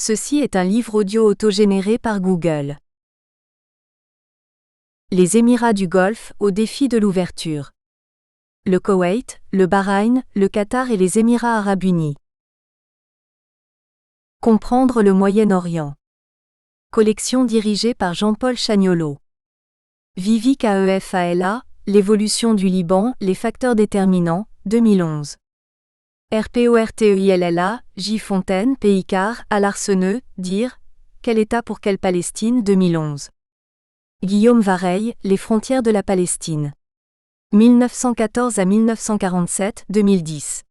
Ceci est un livre audio autogénéré par Google. Les Émirats du Golfe au défi de l'ouverture. Le Koweït, le Bahreïn, le Qatar et les Émirats arabes unis. Comprendre le Moyen-Orient. Collection dirigée par Jean-Paul Chagnolo. Vivi KEFALA, l'évolution du Liban, les facteurs déterminants, 2011. RPORTEILLA, J. Fontaine, Picard, Alarceneux, Dire, Quel État pour quelle Palestine 2011. Guillaume Vareille, Les frontières de la Palestine. 1914 à 1947, 2010.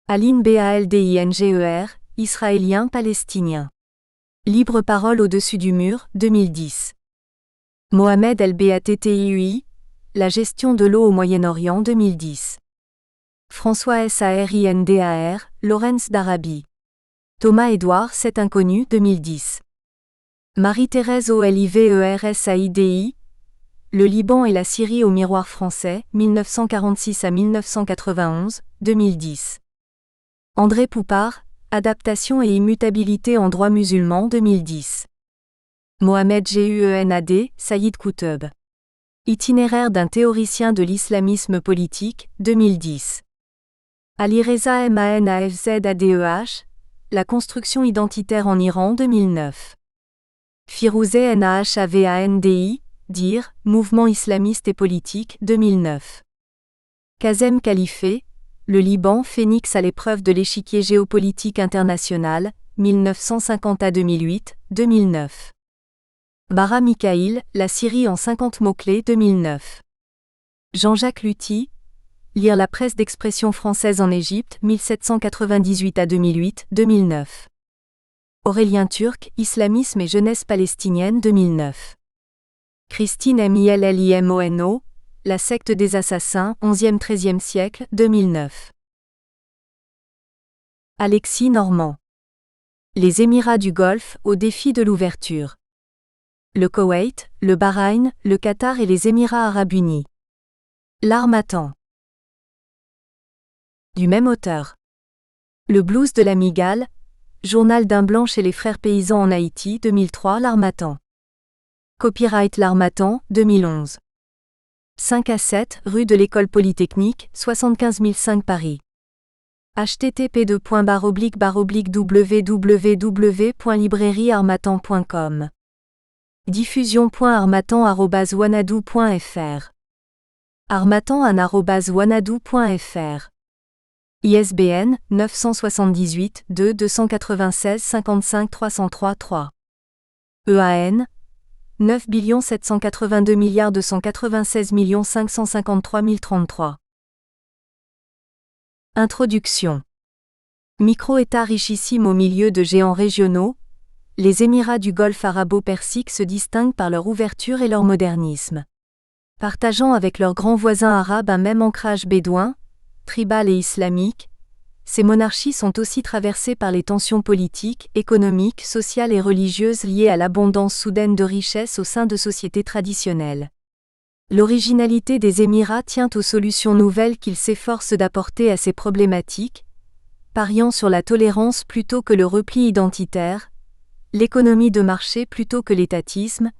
Aline Baldinger, Israélien-Palestinien. Libre parole au-dessus du mur, 2010. Mohamed El Battiui, La gestion de l'eau au Moyen-Orient 2010. François Sardar, Lawrence d'Arabie. Thomas Édouard, Cet inconnu 2010. Marie-Thérèse Oliversaidi, Le Liban et la Syrie au miroir français, 1946 à 1991, 2010. André Poupard, Adaptation et immutabilité en droit musulman 2010. Mohamed Gunad, Saïd Qutb. Itinéraire d'un théoricien de l'islamisme politique, 2010. Alireza Manafzadeh, La construction identitaire en Iran 2009. Firouzeh Nahvandi, Dire, Mouvement islamiste et politique 2009. Kazem Khalifé, Le Liban phénix à l'épreuve de l'échiquier géopolitique international, 1950 à 2008, 2009. Bara Mikhaïl, La Syrie en 50 mots-clés 2009. Jean-Jacques Luty, Lire la presse d'expression française en Égypte, 1798 à 2008, 2009. Aurélien Turc, Islamisme et jeunesse palestinienne 2009. Christine Millimono, La secte des assassins, 11e-13e siècle, 2009. Alexis Normand. Les Émirats du Golfe au défi de l'ouverture. Le Koweït, le Bahreïn, le Qatar et les Émirats arabes unis. L'Harmattan. Du même auteur. Le blues de la Migale, Journal d'un blanc chez les frères paysans en Haïti 2003. L'Harmattan. Copyright L'Harmattan, 2011. 5 à 7, rue de l'École Polytechnique, 75 005 Paris. http://www.librairieharmattan.com. Diffusion.harmattan@wanadoo.fr. harmattan@wanadoo.fr. ISBN 978 2 296 55 303 3. EAN 9 782 296 553 033. Introduction. Micro-État richissime au milieu de géants régionaux, les Émirats du Golfe arabo-persique se distinguent par leur ouverture et leur modernisme. Partageant avec leurs grands voisins arabes un même ancrage bédouin, tribal et islamique, ces monarchies sont aussi traversées par les tensions politiques, économiques, sociales et religieuses liées à l'abondance soudaine de richesses au sein de sociétés traditionnelles. L'originalité des Émirats tient aux solutions nouvelles qu'ils s'efforcent d'apporter à ces problématiques, pariant sur la tolérance plutôt que le repli identitaire, l'économie de marché plutôt que l'étatisme,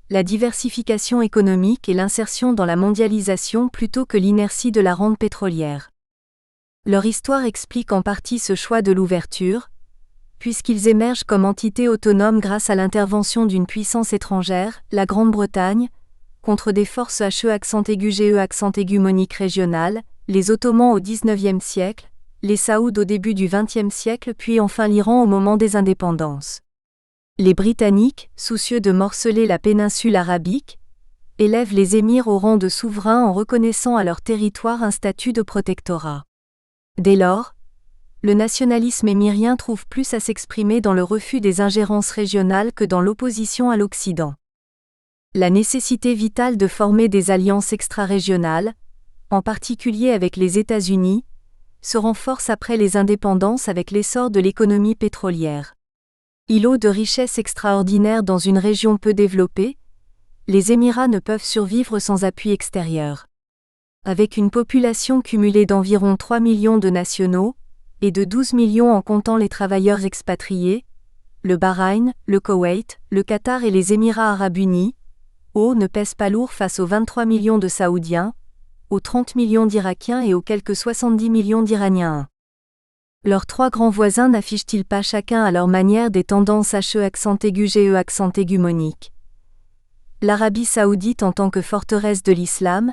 la diversification économique et l'insertion dans la mondialisation plutôt que l'inertie de la rente pétrolière. Leur histoire explique en partie ce choix de l'ouverture, puisqu'ils émergent comme entités autonomes grâce à l'intervention d'une puissance étrangère, la Grande-Bretagne, contre des forces hégémoniques régionales, les Ottomans au XIXe siècle, les Saouds au début du XXe siècle puis enfin l'Iran au moment des indépendances. Les Britanniques, soucieux de morceler la péninsule arabique, élèvent les émirs au rang de souverains en reconnaissant à leur territoire un statut de protectorat. Dès lors, le nationalisme émirien trouve plus à s'exprimer dans le refus des ingérences régionales que dans l'opposition à l'Occident. La nécessité vitale de former des alliances extra-régionales, en particulier avec les États-Unis, se renforce après les indépendances avec l'essor de l'économie pétrolière. Îlots de richesse extraordinaire dans une région peu développée, les Émirats ne peuvent survivre sans appui extérieur. Avec une population cumulée d'environ 3 millions de nationaux, et de 12 millions en comptant les travailleurs expatriés, le Bahreïn, le Koweït, le Qatar et les Émirats arabes unis, ne pèsent pas lourd face aux 23 millions de Saoudiens, aux 30 millions d'Irakiens et aux quelques 70 millions d'Iraniens. Leurs trois grands voisins n'affichent-ils pas chacun à leur manière des tendances HE accent aigu GE accent hégémonique? L'Arabie saoudite en tant que forteresse de l'islam,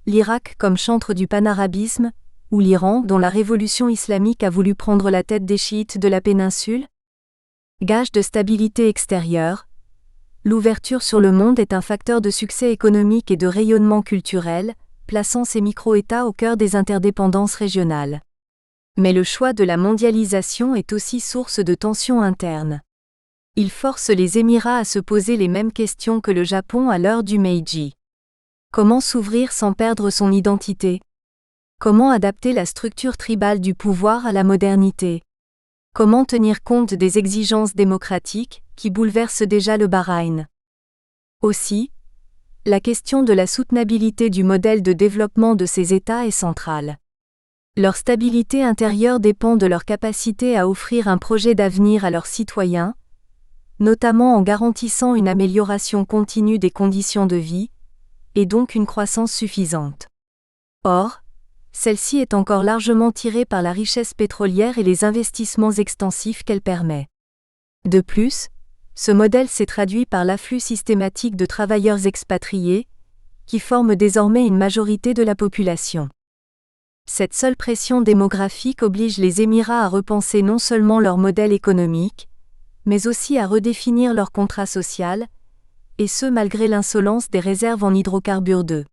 l'Irak comme chantre du panarabisme, ou l'Iran dont la révolution islamique a voulu prendre la tête des chiites de la péninsule? Gage de stabilité extérieure, l'ouverture sur le monde est un facteur de succès économique et de rayonnement culturel, plaçant ces micro-États au cœur des interdépendances régionales. Mais le choix de la mondialisation est aussi source de tensions internes. Il force les Émirats à se poser les mêmes questions que le Japon à l'heure du Meiji. Comment s'ouvrir sans perdre son identité? Comment adapter la structure tribale du pouvoir à la modernité? Comment tenir compte des exigences démocratiques, qui bouleversent déjà le Bahreïn? Aussi, la question de la soutenabilité du modèle de développement de ces États est centrale. Leur stabilité intérieure dépend de leur capacité à offrir un projet d'avenir à leurs citoyens, notamment en garantissant une amélioration continue des conditions de vie, et donc une croissance suffisante. Or, celle-ci est encore largement tirée par la richesse pétrolière et les investissements extensifs qu'elle permet. De plus, ce modèle s'est traduit par l'afflux systématique de travailleurs expatriés, qui forment désormais une majorité de la population. Cette seule pression démographique oblige les Émirats à repenser non seulement leur modèle économique, mais aussi à redéfinir leur contrat social, et ce malgré l'insolence des réserves en hydrocarbures d'eux.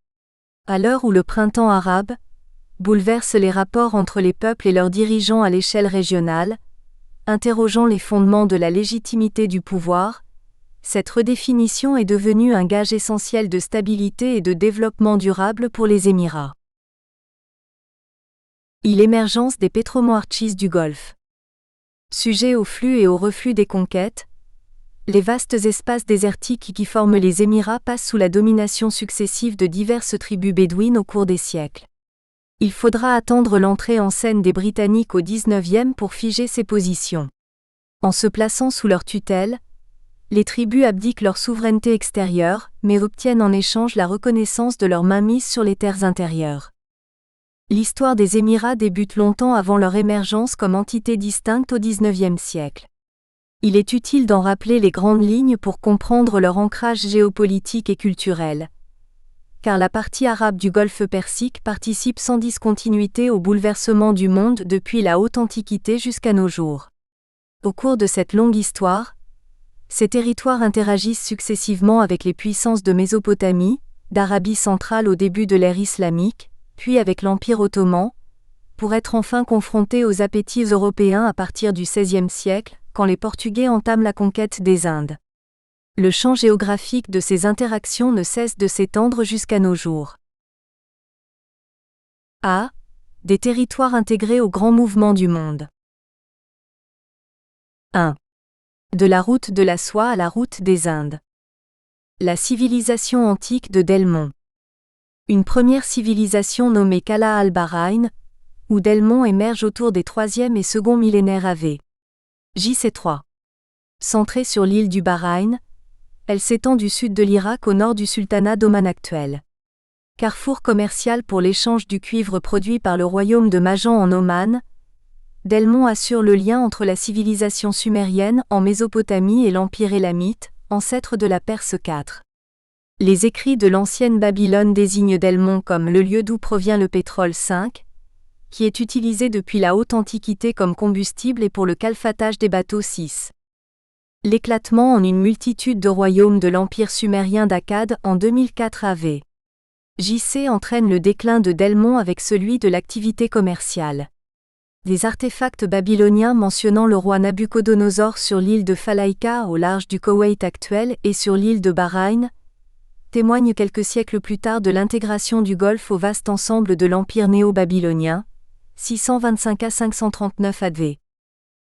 À l'heure où le printemps arabe bouleverse les rapports entre les peuples et leurs dirigeants à l'échelle régionale, interrogeant les fondements de la légitimité du pouvoir, cette redéfinition est devenue un gage essentiel de stabilité et de développement durable pour les Émirats. L'émergence des pétromonarchies du Golfe. Sujet au flux et au reflux des conquêtes, les vastes espaces désertiques qui forment les Émirats passent sous la domination successive de diverses tribus bédouines au cours des siècles. Il faudra attendre l'entrée en scène des Britanniques au XIXe pour figer ces positions. En se plaçant sous leur tutelle, les tribus abdiquent leur souveraineté extérieure, mais obtiennent en échange la reconnaissance de leur mainmise sur les terres intérieures. L'histoire des Émirats débute longtemps avant leur émergence comme entité distincte au XIXe siècle. Il est utile d'en rappeler les grandes lignes pour comprendre leur ancrage géopolitique et culturel, car la partie arabe du Golfe Persique participe sans discontinuité au bouleversement du monde depuis la haute antiquité jusqu'à nos jours. Au cours de cette longue histoire, ces territoires interagissent successivement avec les puissances de Mésopotamie, d'Arabie centrale au début de l'ère islamique, puis avec l'Empire ottoman, pour être enfin confrontés aux appétits européens à partir du XVIe siècle, quand les Portugais entament la conquête des Indes. Le champ géographique de ces interactions ne cesse de s'étendre jusqu'à nos jours. A. Des territoires intégrés au grand mouvement du monde. 1. De la route de la soie à la route des Indes. La civilisation antique de Delmont. Une première civilisation nommée Qala al-Bahrain, ou Delmont émerge autour des 3e et 2e millénaires AV. JC3. Centrée sur l'île du Bahreïn, elle s'étend du sud de l'Irak au nord du sultanat d'Oman actuel. Carrefour commercial pour l'échange du cuivre produit par le royaume de Majan en Oman, Delmont assure le lien entre la civilisation sumérienne en Mésopotamie et l'empire élamite, ancêtre de la Perse IV. Les écrits de l'ancienne Babylone désignent Delmont comme le lieu d'où provient le pétrole 5, qui est utilisé depuis la haute antiquité comme combustible et pour le calfatage des bateaux 6. L'éclatement en une multitude de royaumes de l'empire sumérien d'Akkad en 2004 AV. JC entraîne le déclin de Delmont avec celui de l'activité commerciale. Des artefacts babyloniens mentionnant le roi Nabuchodonosor sur l'île de Falaïka au large du Koweït actuel et sur l'île de Bahreïn témoignent quelques siècles plus tard de l'intégration du Golfe au vaste ensemble de l'empire néo-babylonien, 625 à 539 AD.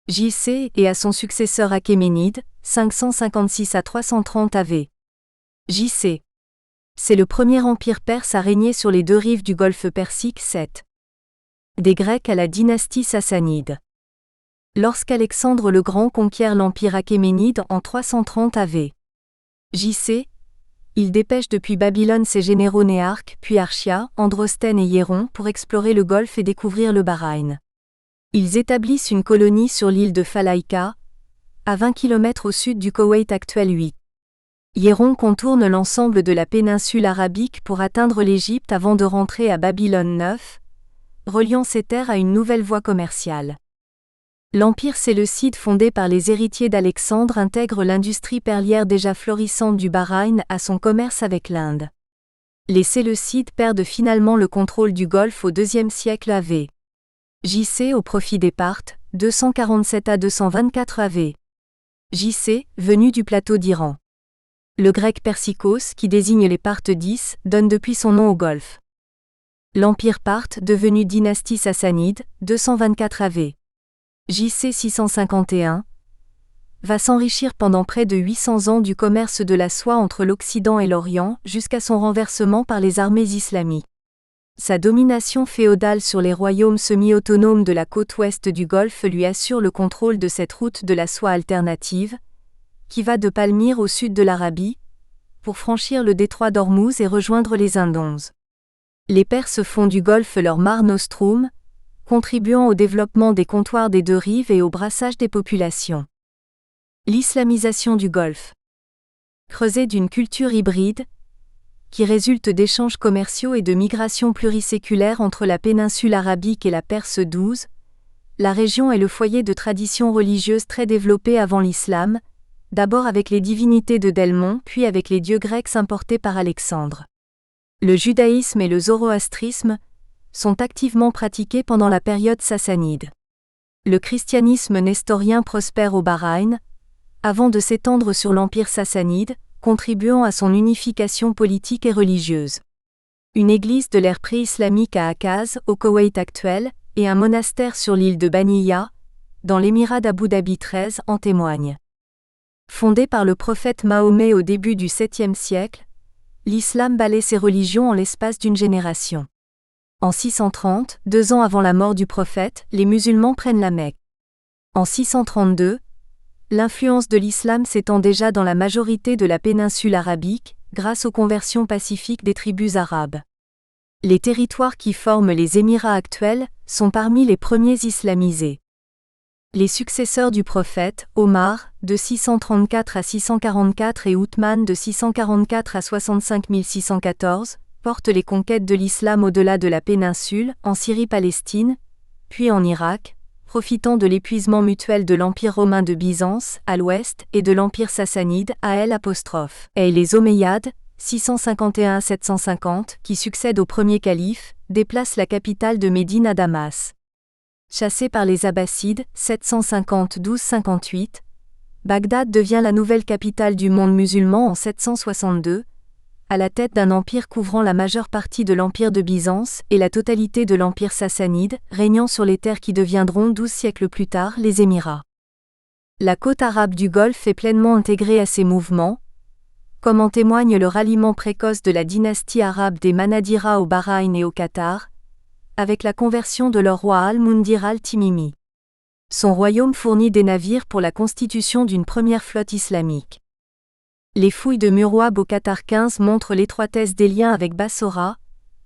JC et à son successeur Achéménide, 556 à 330 AV. JC. C'est le premier empire perse à régner sur les deux rives du Golfe Persique 7. Des Grecs à la dynastie sassanide. Lorsqu'Alexandre le Grand conquiert l'Empire achéménide en 330 av. J.C., il dépêche depuis Babylone ses généraux Néarque, puis Archia, Androstène et Hieron pour explorer le Golfe et découvrir le Bahreïn. Ils établissent une colonie sur l'île de Falaïka, à 20 km au sud du Koweït actuel 8. Hieron contourne l'ensemble de la péninsule arabique pour atteindre l'Égypte avant de rentrer à Babylone 9, reliant ces terres à une nouvelle voie commerciale. L'empire séleucide fondé par les héritiers d'Alexandre intègre l'industrie perlière déjà florissante du Bahreïn à son commerce avec l'Inde. Les Séleucides perdent finalement le contrôle du Golfe au IIe siècle av. J.C. au profit des Parthes, 247 à 224 av. J.C., venu du plateau d'Iran. Le grec Persicos, qui désigne les Parthes 10, donne depuis son nom au Golfe. L'empire parthe, devenu dynastie sassanide, 224 av. J.C. 651, va s'enrichir pendant près de 800 ans du commerce de la soie entre l'Occident et l'Orient jusqu'à son renversement par les armées islamiques. Sa domination féodale sur les royaumes semi-autonomes de la côte ouest du Golfe lui assure le contrôle de cette route de la soie alternative, qui va de Palmyre au sud de l'Arabie, pour franchir le détroit d'Ormuz et rejoindre les Indonzes. Les Perses font du Golfe leur Mar Nostrum, contribuant au développement des comptoirs des deux rives et au brassage des populations. L'islamisation du Golfe. Creuset d'une culture hybride, qui résulte d'échanges commerciaux et de migrations pluriséculaires entre la péninsule arabique et la Perse 12, la région est le foyer de traditions religieuses très développées avant l'islam, d'abord avec les divinités de Delmon puis avec les dieux grecs importés par Alexandre. Le judaïsme et le zoroastrisme sont activement pratiqués pendant la période sassanide. Le christianisme nestorien prospère au Bahreïn, avant de s'étendre sur l'empire sassanide, contribuant à son unification politique et religieuse. Une église de l'ère pré-islamique à Akaz, au Koweït actuel, et un monastère sur l'île de Baniya, dans l'émirat d'Abu Dhabi 13 en témoignent. Fondé par le prophète Mahomet au début du 7e siècle, l'islam balaie ses religions en l'espace d'une génération. En 630, 2 ans avant la mort du prophète, les musulmans prennent la Mecque. En 632, l'influence de l'islam s'étend déjà dans la majorité de la péninsule arabique, grâce aux conversions pacifiques des tribus arabes. Les territoires qui forment les Émirats actuels sont parmi les premiers islamisés. Les successeurs du prophète, Omar, de 634 à 644 et Othman de 644 à 65 614, portent les conquêtes de l'islam au-delà de la péninsule, en Syrie-Palestine, puis en Irak, profitant de l'épuisement mutuel de l'Empire romain de Byzance, à l'ouest, et de l'Empire sassanide, à L'. Et les Omeyyades, 651 à 750, qui succèdent au premier calife, déplacent la capitale de Médine à Damas. Chassé par les Abbassides, 750-1258, Bagdad devient la nouvelle capitale du monde musulman en 762, à la tête d'un empire couvrant la majeure partie de l'Empire de Byzance et la totalité de l'Empire sassanide, régnant sur les terres qui deviendront 12 siècles plus tard les Émirats. La côte arabe du Golfe est pleinement intégrée à ces mouvements, comme en témoigne le ralliement précoce de la dynastie arabe des Manadira au Bahreïn et au Qatar, avec la conversion de leur roi Al-Mundir al-Timimi. Son royaume fournit des navires pour la constitution d'une première flotte islamique. Les fouilles de Murwab au Qatar 15 montrent l'étroitesse des liens avec Bassora,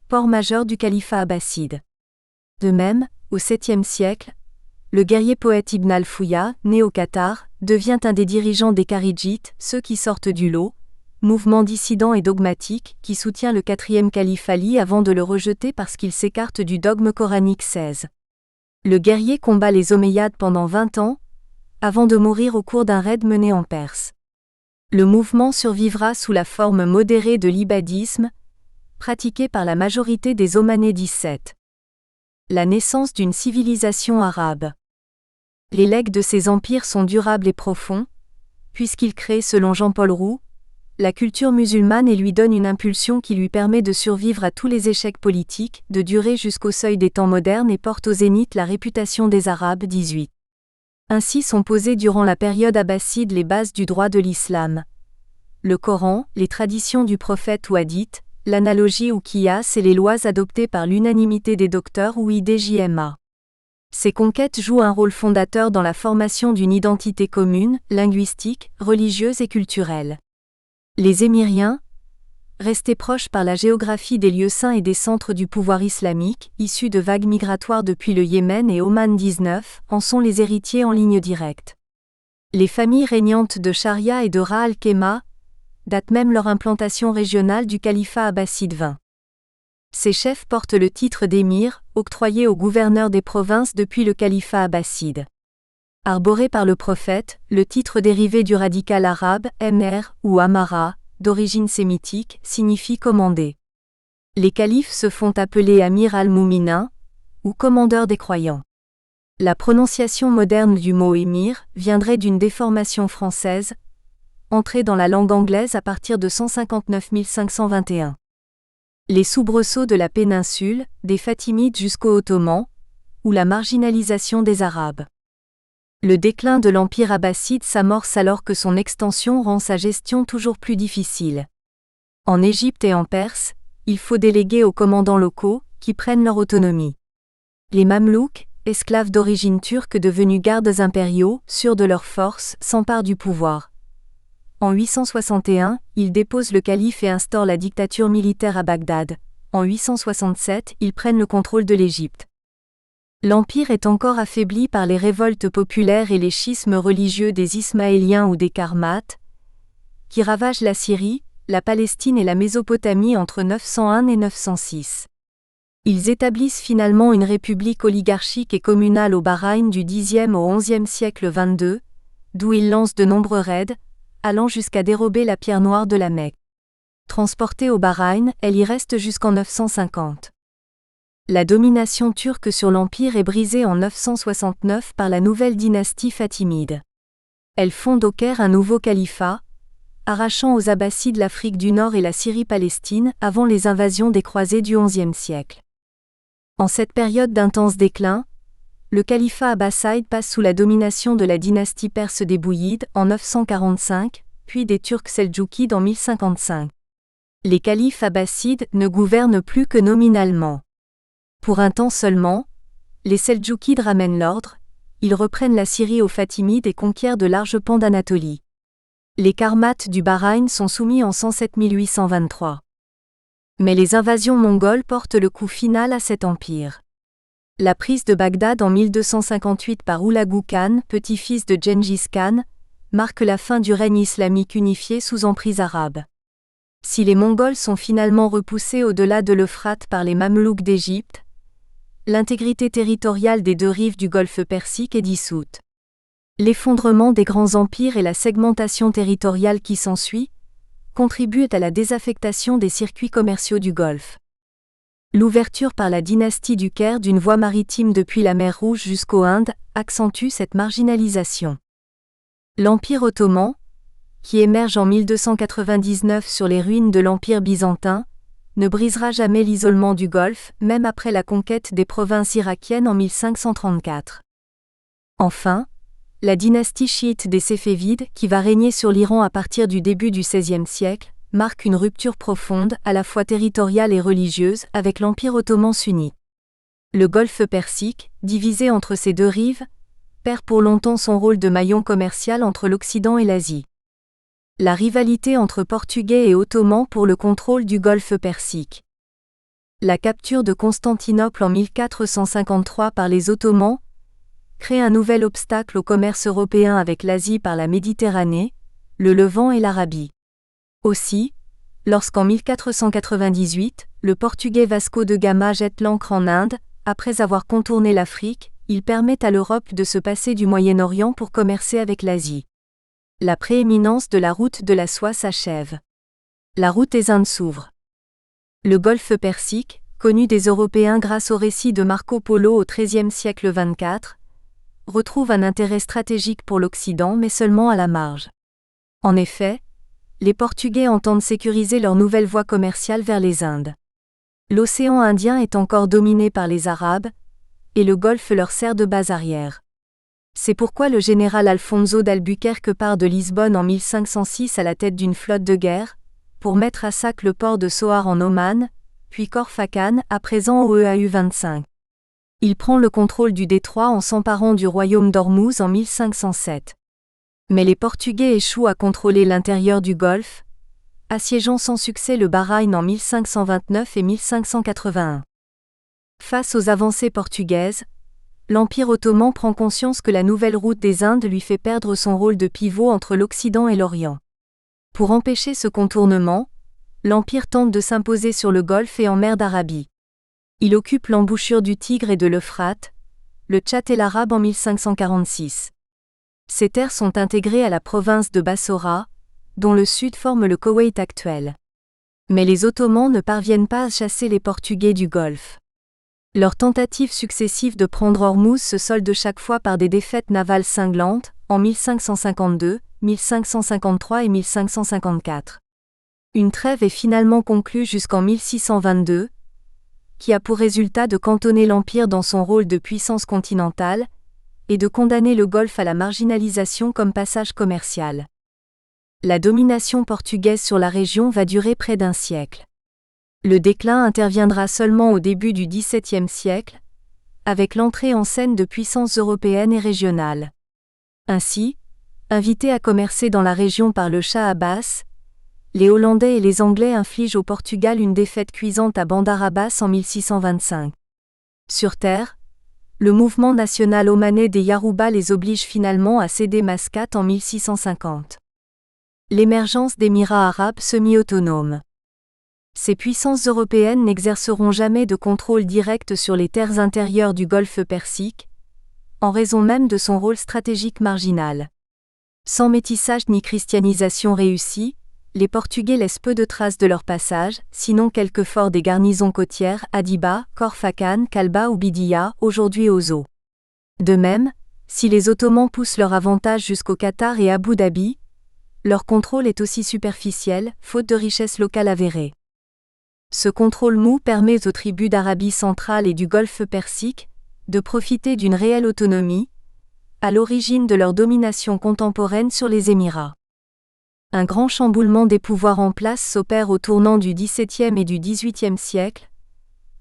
port majeur du califat abbasside. De même, au 7e siècle, le guerrier poète Ibn al-Fouya, né au Qatar, devient un des dirigeants des Kharidjites, ceux qui sortent du lot, mouvement dissident et dogmatique qui soutient le 4e calife Ali avant de le rejeter parce qu'il s'écarte du dogme coranique 16. Le guerrier combat les Omeyyades pendant 20 ans, avant de mourir au cours d'un raid mené en Perse. Le mouvement survivra sous la forme modérée de l'ibadisme, pratiqué par la majorité des Omanais 17. La naissance d'une civilisation arabe. Les legs de ces empires sont durables et profonds, puisqu'ils créent, selon Jean-Paul Roux, la culture musulmane et lui donnent une impulsion qui lui permet de survivre à tous les échecs politiques, de durer jusqu'au seuil des temps modernes et porte au zénith la réputation des Arabes 18. Ainsi sont posées durant la période abbasside les bases du droit de l'islam. Le Coran, les traditions du prophète ou hadiths, l'analogie ou qiyas et les lois adoptées par l'unanimité des docteurs ou IDJMA. Ces conquêtes jouent un rôle fondateur dans la formation d'une identité commune, linguistique, religieuse et culturelle. Les Émiriens, restés proches par la géographie des lieux saints et des centres du pouvoir islamique, issus de vagues migratoires depuis le Yémen et Oman 19, en sont les héritiers en ligne directe. Les familles régnantes de Sharia et de Ra al-Khéma datent même leur implantation régionale du califat abbasside 20. Ces chefs portent le titre d'émir, octroyé aux gouverneurs des provinces depuis le califat abbasside. Arboré par le prophète, le titre dérivé du radical arabe, emir, ou amara, d'origine sémitique, signifie commandé. Les califes se font appeler Amir al-Mouminin, ou commandeur des croyants. La prononciation moderne du mot émir viendrait d'une déformation française, entrée dans la langue anglaise à partir de 159 521. Les soubresauts de la péninsule, des Fatimides jusqu'aux Ottomans, ou la marginalisation des Arabes. Le déclin de l'Empire abbasside s'amorce alors que son extension rend sa gestion toujours plus difficile. En Égypte et en Perse, il faut déléguer aux commandants locaux, qui prennent leur autonomie. Les Mamelouks, esclaves d'origine turque devenus gardes impériaux, sûrs de leur force, s'emparent du pouvoir. En 861, ils déposent le calife et instaurent la dictature militaire à Bagdad. En 867, ils prennent le contrôle de l'Égypte. L'empire est encore affaibli par les révoltes populaires et les schismes religieux des Ismaéliens ou des Karmates, qui ravagent la Syrie, la Palestine et la Mésopotamie entre 901 et 906. Ils établissent finalement une république oligarchique et communale au Bahreïn du Xe au XIe siècle 22, d'où ils lancent de nombreux raids, allant jusqu'à dérober la pierre noire de la Mecque. Transportée au Bahreïn, elle y reste jusqu'en 950. La domination turque sur l'empire est brisée en 969 par la nouvelle dynastie fatimide. Elle fonde au Caire un nouveau califat, arrachant aux Abbassides l'Afrique du Nord et la Syrie-Palestine avant les invasions des croisés du XIe siècle. En cette période d'intense déclin, le califat abbasside passe sous la domination de la dynastie perse des Bouyides en 945, puis des Turcs seldjoukides en 1055. Les califes abbassides ne gouvernent plus que nominalement. Pour un temps seulement, les seldjoukides ramènent l'ordre, ils reprennent la Syrie aux Fatimides et conquièrent de larges pans d'Anatolie. Les Karmates du Bahreïn sont soumis en 107 823. Mais les invasions mongoles portent le coup final à cet empire. La prise de Bagdad en 1258 par Hulagu Khan, petit-fils de Gengis Khan, marque la fin du règne islamique unifié sous emprise arabe. Si les Mongols sont finalement repoussés au-delà de l'Euphrate par les Mamelouks d'Égypte, l'intégrité territoriale des deux rives du golfe Persique est dissoute. L'effondrement des grands empires et la segmentation territoriale qui s'ensuit contribuent à la désaffectation des circuits commerciaux du Golfe. L'ouverture par la dynastie du Caire d'une voie maritime depuis la mer Rouge jusqu'aux Indes accentue cette marginalisation. L'Empire ottoman, qui émerge en 1299 sur les ruines de l'Empire byzantin, ne brisera jamais l'isolement du Golfe, même après la conquête des provinces irakiennes en 1534. Enfin, la dynastie chiite des Séfévides, qui va régner sur l'Iran à partir du début du XVIe siècle, marque une rupture profonde, à la fois territoriale et religieuse, avec l'Empire ottoman sunnite. Le golfe Persique, divisé entre ses deux rives, perd pour longtemps son rôle de maillon commercial entre l'Occident et l'Asie. La rivalité entre Portugais et Ottomans pour le contrôle du golfe Persique. La capture de Constantinople en 1453 par les Ottomans crée un nouvel obstacle au commerce européen avec l'Asie par la Méditerranée, le Levant et l'Arabie. Aussi, lorsqu'en 1498, le Portugais Vasco de Gama jette l'ancre en Inde, après avoir contourné l'Afrique, il permet à l'Europe de se passer du Moyen-Orient pour commercer avec l'Asie. La prééminence de la route de la soie s'achève. La route des Indes s'ouvre. Le golfe Persique, connu des Européens grâce au récit de Marco Polo au XIIIe siècle 24, retrouve un intérêt stratégique pour l'Occident mais seulement à la marge. En effet, les Portugais entendent sécuriser leur nouvelle voie commerciale vers les Indes. L'océan Indien est encore dominé par les Arabes, et le Golfe leur sert de base arrière. C'est pourquoi le général Alfonso d'Albuquerque part de Lisbonne en 1506 à la tête d'une flotte de guerre, pour mettre à sac le port de Sohar en Oman, puis Corfacan, à présent au EAU 25. Il prend le contrôle du détroit en s'emparant du royaume d'Ormuz en 1507. Mais les Portugais échouent à contrôler l'intérieur du golfe, assiégeant sans succès le Bahreïn en 1529 et 1581. Face aux avancées portugaises, l'Empire ottoman prend conscience que la nouvelle route des Indes lui fait perdre son rôle de pivot entre l'Occident et l'Orient. Pour empêcher ce contournement, l'Empire tente de s'imposer sur le Golfe et en mer d'Arabie. Il occupe l'embouchure du Tigre et de l'Euphrate, le Tchad et l'Arabe en 1546. Ces terres sont intégrées à la province de Bassora, dont le sud forme le Koweït actuel. Mais les Ottomans ne parviennent pas à chasser les Portugais du Golfe. Leurs tentatives successives de prendre Ormuz se soldent chaque fois par des défaites navales cinglantes, en 1552, 1553 et 1554. Une trêve est finalement conclue jusqu'en 1622, qui a pour résultat de cantonner l'Empire dans son rôle de puissance continentale, et de condamner le Golfe à la marginalisation comme passage commercial. La domination portugaise sur la région va durer près d'un siècle. Le déclin interviendra seulement au début du XVIIe siècle, avec l'entrée en scène de puissances européennes et régionales. Ainsi, invités à commercer dans la région par le Shah Abbas, les Hollandais et les Anglais infligent au Portugal une défaite cuisante à Bandar Abbas en 1625. Sur terre, le mouvement national omanais des Yarouba les oblige finalement à céder Mascate en 1650. L'émergence d'émirats arabes semi-autonomes. Ces puissances européennes n'exerceront jamais de contrôle direct sur les terres intérieures du Golfe Persique, en raison même de son rôle stratégique marginal. Sans métissage ni christianisation réussie, les Portugais laissent peu de traces de leur passage, sinon quelques forts des garnisons côtières Adiba, Corfacan, Kalba ou Bidiya, aujourd'hui Ozo. De même, si les Ottomans poussent leur avantage jusqu'au Qatar et Abu Dhabi, leur contrôle est aussi superficiel, faute de richesses locales avérées. Ce contrôle mou permet aux tribus d'Arabie centrale et du Golfe Persique de profiter d'une réelle autonomie, à l'origine de leur domination contemporaine sur les Émirats. Un grand chamboulement des pouvoirs en place s'opère au tournant du XVIIe et du XVIIIe siècle,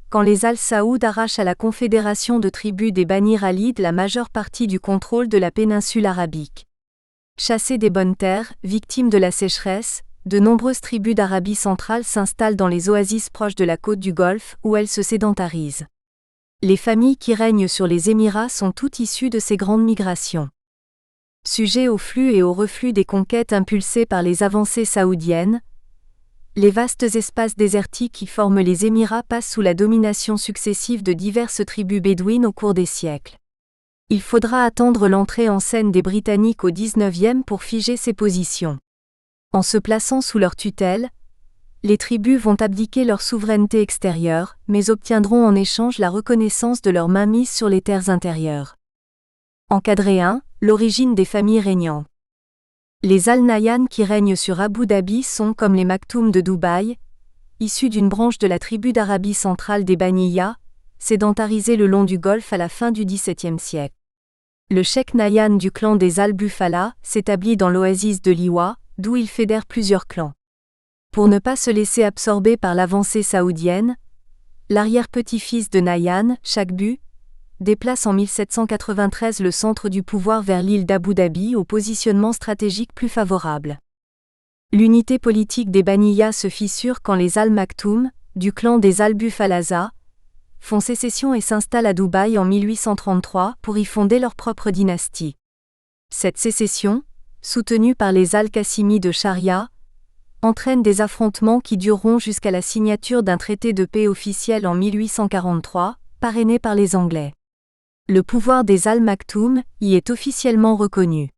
quand les Al-Saoud arrachent à la confédération de tribus des Bani Ralid la majeure partie du contrôle de la péninsule arabique. Chassées des bonnes terres, victimes de la sécheresse, de nombreuses tribus d'Arabie centrale s'installent dans les oasis proches de la côte du Golfe où elles se sédentarisent. Les familles qui règnent sur les Émirats sont toutes issues de ces grandes migrations. Sujets au flux et au reflux des conquêtes impulsées par les avancées saoudiennes, les vastes espaces désertiques qui forment les Émirats passent sous la domination successive de diverses tribus bédouines au cours des siècles. Il faudra attendre l'entrée en scène des Britanniques au XIXe pour figer ces positions. En se plaçant sous leur tutelle, les tribus vont abdiquer leur souveraineté extérieure, mais obtiendront en échange la reconnaissance de leur mainmise sur les terres intérieures. Encadré 1, l'origine des familles régnantes. Les Al-Nahyan qui règnent sur Abu Dhabi sont comme les Maktoum de Dubaï, issus d'une branche de la tribu d'Arabie centrale des Baniyya, sédentarisés le long du Golfe à la fin du XVIIe siècle. Le cheikh Nahyan du clan des Al-Bufala s'établit dans l'oasis de Liwa, d'où il fédère plusieurs clans. Pour ne pas se laisser absorber par l'avancée saoudienne, l'arrière-petit-fils de Nahyan, Chakbu, déplace en 1793 le centre du pouvoir vers l'île d'Abu Dhabi au positionnement stratégique plus favorable. L'unité politique des Baniyya se fissure quand les Al-Maktoum, du clan des Al-Bufalaza, font sécession et s'installent à Dubaï en 1833 pour y fonder leur propre dynastie. Cette sécession, soutenue par les Al-Qassimi de Sharia, entraîne des affrontements qui dureront jusqu'à la signature d'un traité de paix officiel en 1843, parrainé par les Anglais. Le pouvoir des Al-Maktoum y est officiellement reconnu.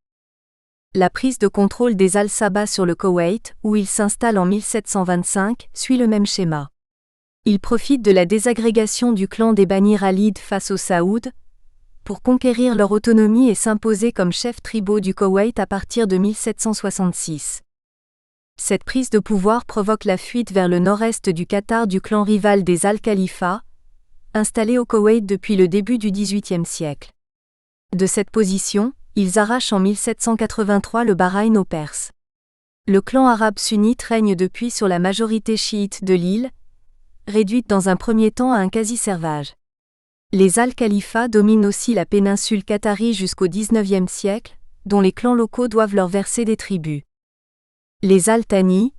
La prise de contrôle des Al-Sabah sur le Koweït, où ils s'installent en 1725, suit le même schéma. Ils profitent de la désagrégation du clan des Bani Ralid face aux Saouds, pour conquérir leur autonomie et s'imposer comme chefs tribaux du Koweït à partir de 1766. Cette prise de pouvoir provoque la fuite vers le nord-est du Qatar du clan rival des Al-Khalifa, installé au Koweït depuis le début du XVIIIe siècle. De cette position, ils arrachent en 1783 le Bahreïn aux Perses. Le clan arabe sunnite règne depuis sur la majorité chiite de l'île, réduite dans un premier temps à un quasi-servage. Les Al-Khalifa dominent aussi la péninsule qatarie jusqu'au XIXe siècle, dont les clans locaux doivent leur verser des tributs. Les Al-Thani,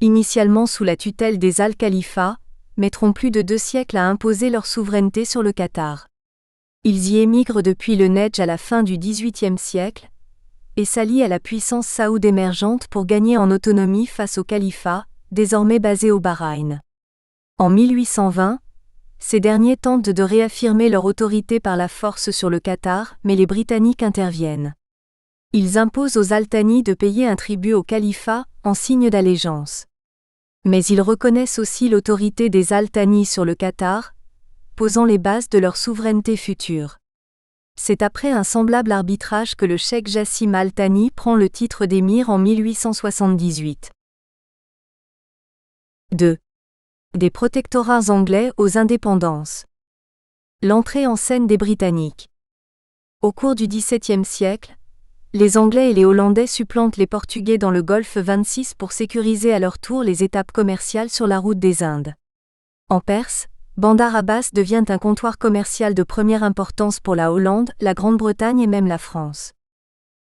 initialement sous la tutelle des Al-Khalifa, mettront plus de 2 siècles à imposer leur souveraineté sur le Qatar. Ils y émigrent depuis le Nejdh à la fin du XVIIIe siècle, et s'allient à la puissance saoude émergente pour gagner en autonomie face au califat, désormais basé au Bahreïn. En 1820, ces derniers tentent de réaffirmer leur autorité par la force sur le Qatar, mais les Britanniques interviennent. Ils imposent aux Al-Thani de payer un tribut au califat, en signe d'allégeance. Mais ils reconnaissent aussi l'autorité des Al-Thani sur le Qatar, posant les bases de leur souveraineté future. C'est après un semblable arbitrage que le cheikh Jassim Al-Thani prend le titre d'émir en 1878. 2. Des protectorats anglais aux indépendances. L'entrée en scène des Britanniques. Au cours du XVIIe siècle, les Anglais et les Hollandais supplantent les Portugais dans le golfe 26 pour sécuriser à leur tour les étapes commerciales sur la route des Indes. En Perse, Bandar Abbas devient un comptoir commercial de première importance pour la Hollande, la Grande-Bretagne et même la France.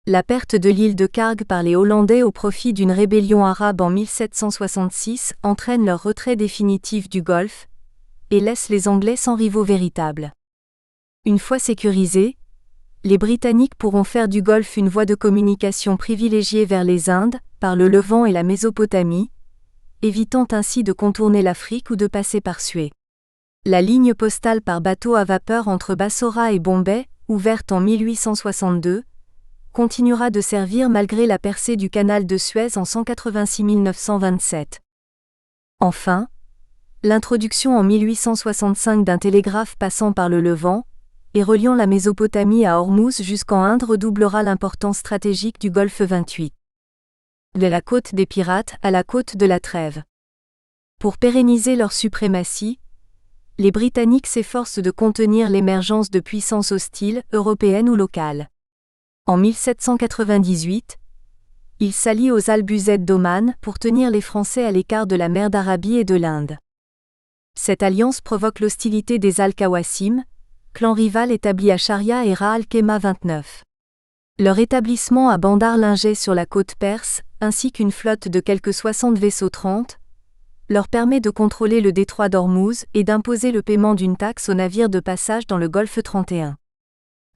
La perte de l'île de Karg par les Hollandais au profit d'une rébellion arabe en 1766 entraîne leur retrait définitif du Golfe et laisse les Anglais sans rivaux véritables. Une fois sécurisés, les Britanniques pourront faire du Golfe une voie de communication privilégiée vers les Indes, par le Levant et la Mésopotamie, évitant ainsi de contourner l'Afrique ou de passer par Suez. La ligne postale par bateau à vapeur entre Bassora et Bombay, ouverte en 1862, continuera de servir malgré la percée du canal de Suez en 186 927. Enfin, l'introduction en 1865 d'un télégraphe passant par le Levant, et reliant la Mésopotamie à Ormuz jusqu'en Inde redoublera l'importance stratégique du Golfe 28. De la côte des pirates à la côte de la Trêve. Pour pérenniser leur suprématie, les Britanniques s'efforcent de contenir l'émergence de puissances hostiles, européennes ou locales. En 1798, ils s'allient aux Albusettes d'Oman pour tenir les Français à l'écart de la mer d'Arabie et de l'Inde. Cette alliance provoque l'hostilité des Al-Qawasim, clan rival établi à Sharia et Ras al-Khéma 29. Leur établissement à Bandar Lingey sur la côte perse, ainsi qu'une flotte de quelques 60 vaisseaux 30, leur permet de contrôler le détroit d'Ormuz et d'imposer le paiement d'une taxe aux navires de passage dans le Golfe 31.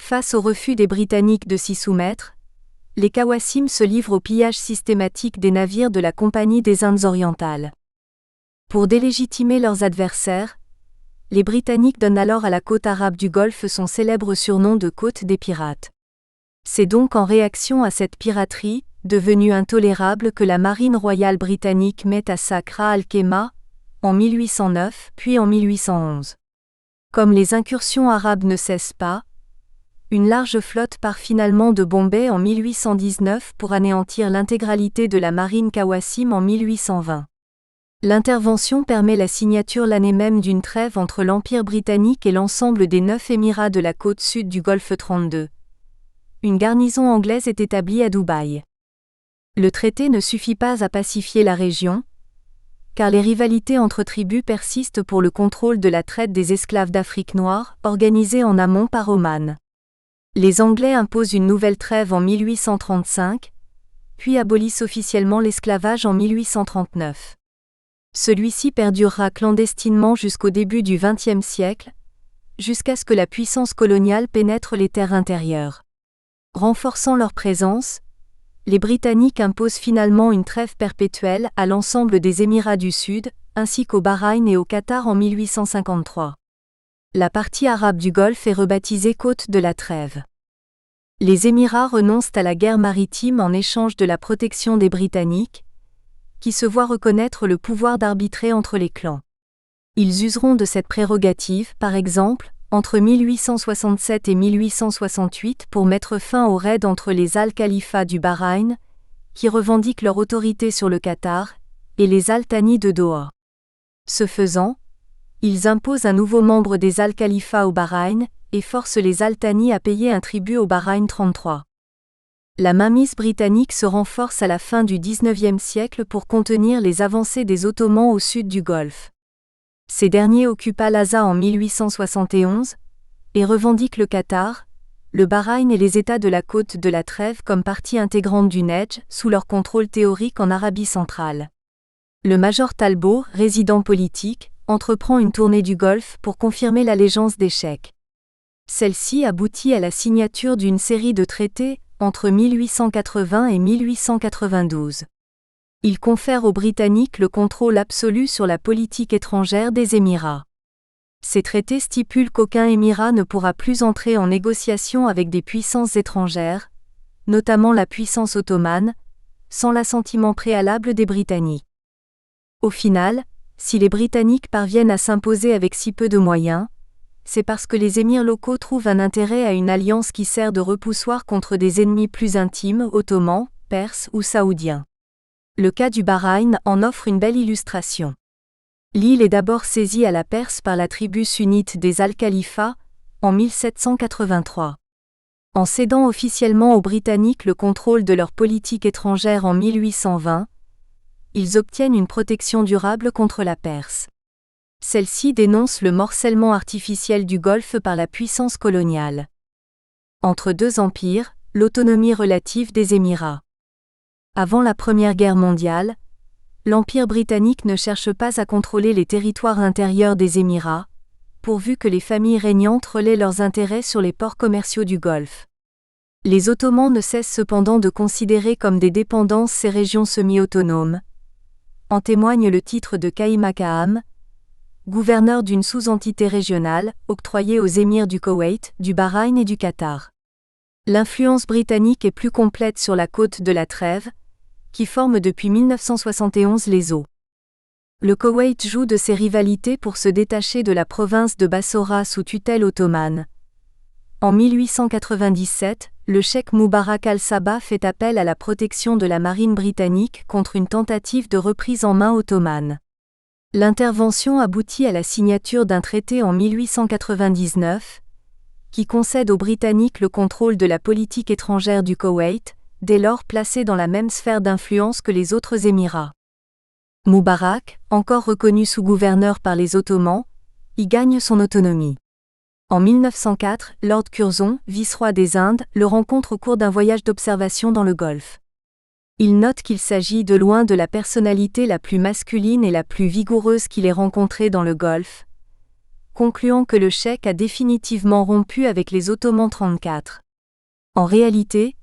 Face au refus des Britanniques de s'y soumettre, les Qawasim se livrent au pillage systématique des navires de la Compagnie des Indes orientales. Pour délégitimer leurs adversaires, les Britanniques donnent alors à la côte arabe du Golfe son célèbre surnom de côte des pirates. C'est donc en réaction à cette piraterie, devenue intolérable, que la marine royale britannique met à sac Ras al-Khéma, en 1809 puis en 1811. Comme les incursions arabes ne cessent pas, une large flotte part finalement de Bombay en 1819 pour anéantir l'intégralité de la marine Qawasim en 1820. L'intervention permet la signature l'année même d'une trêve entre l'Empire britannique et l'ensemble des 9 émirats de la côte sud du Golfe 32. Une garnison anglaise est établie à Dubaï. Le traité ne suffit pas à pacifier la région, car les rivalités entre tribus persistent pour le contrôle de la traite des esclaves d'Afrique noire, organisée en amont par Oman. Les Anglais imposent une nouvelle trêve en 1835, puis abolissent officiellement l'esclavage en 1839. Celui-ci perdurera clandestinement jusqu'au début du XXe siècle, jusqu'à ce que la puissance coloniale pénètre les terres intérieures. Renforçant leur présence, les Britanniques imposent finalement une trêve perpétuelle à l'ensemble des Émirats du Sud, ainsi qu'au Bahreïn et au Qatar en 1853. La partie arabe du Golfe est rebaptisée Côte de la Trêve. Les Émirats renoncent à la guerre maritime en échange de la protection des Britanniques, qui se voient reconnaître le pouvoir d'arbitrer entre les clans. Ils useront de cette prérogative, par exemple, entre 1867 et 1868 pour mettre fin aux raids entre les Al-Khalifa du Bahreïn, qui revendiquent leur autorité sur le Qatar, et les Al-Thani de Doha. Ce faisant, ils imposent un nouveau membre des Al-Khalifa au Bahreïn, et forcent les Al-Thani à payer un tribut au Bahreïn 33. La mainmise britannique se renforce à la fin du XIXe siècle pour contenir les avancées des Ottomans au sud du Golfe. Ces derniers occupent Al-Azza en 1871, et revendique le Qatar, le Bahreïn et les États de la côte de la Trêve comme partie intégrante du Nejdh, sous leur contrôle théorique en Arabie centrale. Le major Talbot, résident politique, entreprend une tournée du Golfe pour confirmer l'allégeance des Cheikhs. Celle-ci aboutit à la signature d'une série de traités entre 1880 et 1892. Il confère aux Britanniques le contrôle absolu sur la politique étrangère des Émirats. Ces traités stipulent qu'aucun émirat ne pourra plus entrer en négociation avec des puissances étrangères, notamment la puissance ottomane, sans l'assentiment préalable des Britanniques. Au final, si les Britanniques parviennent à s'imposer avec si peu de moyens, c'est parce que les émirs locaux trouvent un intérêt à une alliance qui sert de repoussoir contre des ennemis plus intimes, ottomans, perses ou saoudiens. Le cas du Bahreïn en offre une belle illustration. L'île est d'abord saisie à la Perse par la tribu sunnite des Al-Khalifa, en 1783. En cédant officiellement aux Britanniques le contrôle de leur politique étrangère en 1820, ils obtiennent une protection durable contre la Perse. Celle-ci dénonce le morcellement artificiel du Golfe par la puissance coloniale. Entre deux empires, l'autonomie relative des Émirats. Avant la Première Guerre mondiale, l'Empire britannique ne cherche pas à contrôler les territoires intérieurs des Émirats, pourvu que les familles régnantes relaient leurs intérêts sur les ports commerciaux du Golfe. Les Ottomans ne cessent cependant de considérer comme des dépendances ces régions semi-autonomes. En témoigne le titre de Kaymakam, gouverneur d'une sous-entité régionale, octroyée aux émirs du Koweït, du Bahreïn et du Qatar. L'influence britannique est plus complète sur la côte de la Trêve, qui forme depuis 1971 les eaux. Le Koweït joue de ses rivalités pour se détacher de la province de Bassora sous tutelle ottomane. En 1897, le cheikh Moubarak al-Sabah fait appel à la protection de la marine britannique contre une tentative de reprise en main ottomane. L'intervention aboutit à la signature d'un traité en 1899, qui concède aux Britanniques le contrôle de la politique étrangère du Koweït, dès lors placé dans la même sphère d'influence que les autres Émirats. Moubarak, encore reconnu sous-gouverneur par les Ottomans, y gagne son autonomie. En 1904, Lord Curzon, vice-roi des Indes, le rencontre au cours d'un voyage d'observation dans le Golfe. Il note qu'il s'agit de loin de la personnalité la plus masculine et la plus vigoureuse qu'il ait rencontrée dans le Golfe, concluant que le cheikh a définitivement rompu avec les Ottomans 34. En réalité,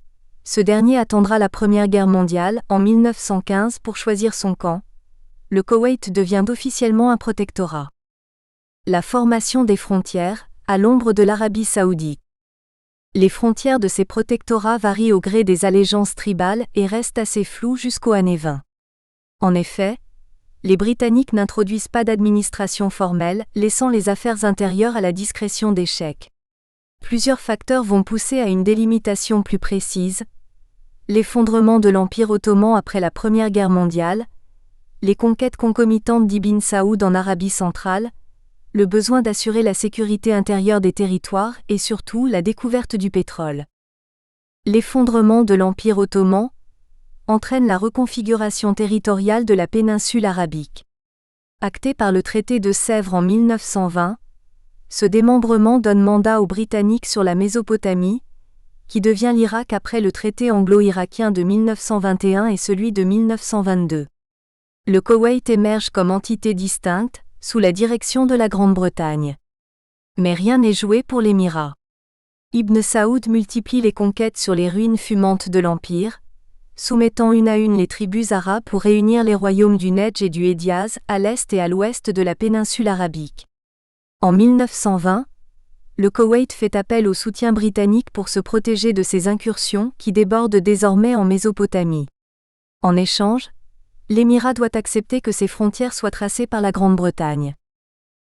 ce dernier attendra la Première Guerre mondiale, en 1915, pour choisir son camp. Le Koweït devient officiellement un protectorat. La formation des frontières, à l'ombre de l'Arabie saoudite. Les frontières de ces protectorats varient au gré des allégeances tribales et restent assez floues jusqu'aux années 20. En effet, les Britanniques n'introduisent pas d'administration formelle, laissant les affaires intérieures à la discrétion des cheikhs. Plusieurs facteurs vont pousser à une délimitation plus précise: l'effondrement de l'Empire ottoman après la Première Guerre mondiale, les conquêtes concomitantes d'Ibn Saoud en Arabie centrale, le besoin d'assurer la sécurité intérieure des territoires et surtout la découverte du pétrole. L'effondrement de l'Empire ottoman entraîne la reconfiguration territoriale de la péninsule arabique. Acté par le traité de Sèvres en 1920, ce démembrement donne mandat aux Britanniques sur la Mésopotamie, qui devient l'Irak après le traité anglo-irakien de 1921 et celui de 1922. Le Koweït émerge comme entité distincte, sous la direction de la Grande-Bretagne. Mais rien n'est joué pour l'Émirat. Ibn Saoud multiplie les conquêtes sur les ruines fumantes de l'Empire, soumettant une à une les tribus arabes pour réunir les royaumes du Nejdh et du Hédiaz, à l'est et à l'ouest de la péninsule arabique. En 1920, le Koweït fait appel au soutien britannique pour se protéger de ces incursions qui débordent désormais en Mésopotamie. En échange, l'Émirat doit accepter que ses frontières soient tracées par la Grande-Bretagne.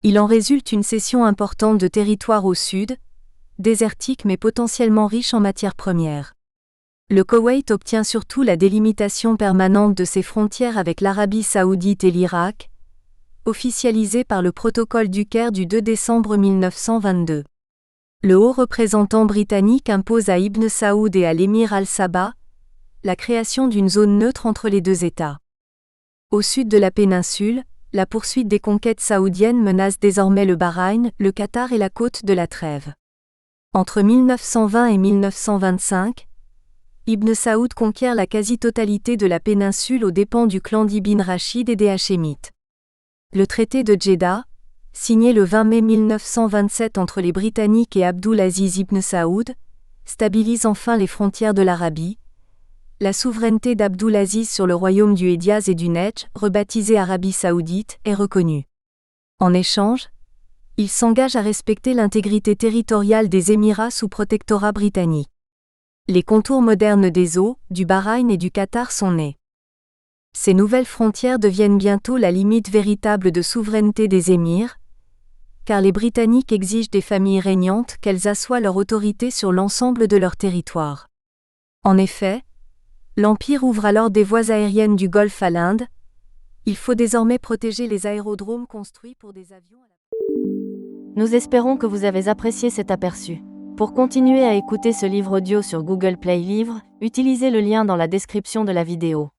Il en résulte une cession importante de territoire au sud, désertique mais potentiellement riche en matières premières. Le Koweït obtient surtout la délimitation permanente de ses frontières avec l'Arabie saoudite et l'Irak, officialisée par le protocole du Caire du 2 décembre 1922. Le haut représentant britannique impose à Ibn Saoud et à l'émir al-Sabah la création d'une zone neutre entre les deux États. Au sud de la péninsule, la poursuite des conquêtes saoudiennes menace désormais le Bahreïn, le Qatar et la côte de la Trêve. Entre 1920 et 1925, Ibn Saoud conquiert la quasi-totalité de la péninsule aux dépens du clan d'Ibn Rachid et des Hachémites. Le traité de Djeddah, signé le 20 mai 1927 entre les Britanniques et Abdul Aziz ibn Saoud, stabilise enfin les frontières de l'Arabie. La souveraineté d'Abdul Aziz sur le royaume du Hédiaz et du Nejdj, rebaptisé Arabie saoudite, est reconnue. En échange, il s'engage à respecter l'intégrité territoriale des Émirats sous protectorat britannique. Les contours modernes des eaux, du Bahreïn et du Qatar sont nés. Ces nouvelles frontières deviennent bientôt la limite véritable de souveraineté des émirs, car les Britanniques exigent des familles régnantes qu'elles assoient leur autorité sur l'ensemble de leur territoire. En effet, l'Empire ouvre alors des voies aériennes du Golfe à l'Inde. Il faut désormais protéger les aérodromes construits pour des avions. Nous espérons que vous avez apprécié cet aperçu. Pour continuer à écouter ce livre audio sur Google Play Livres, utilisez le lien dans la description de la vidéo.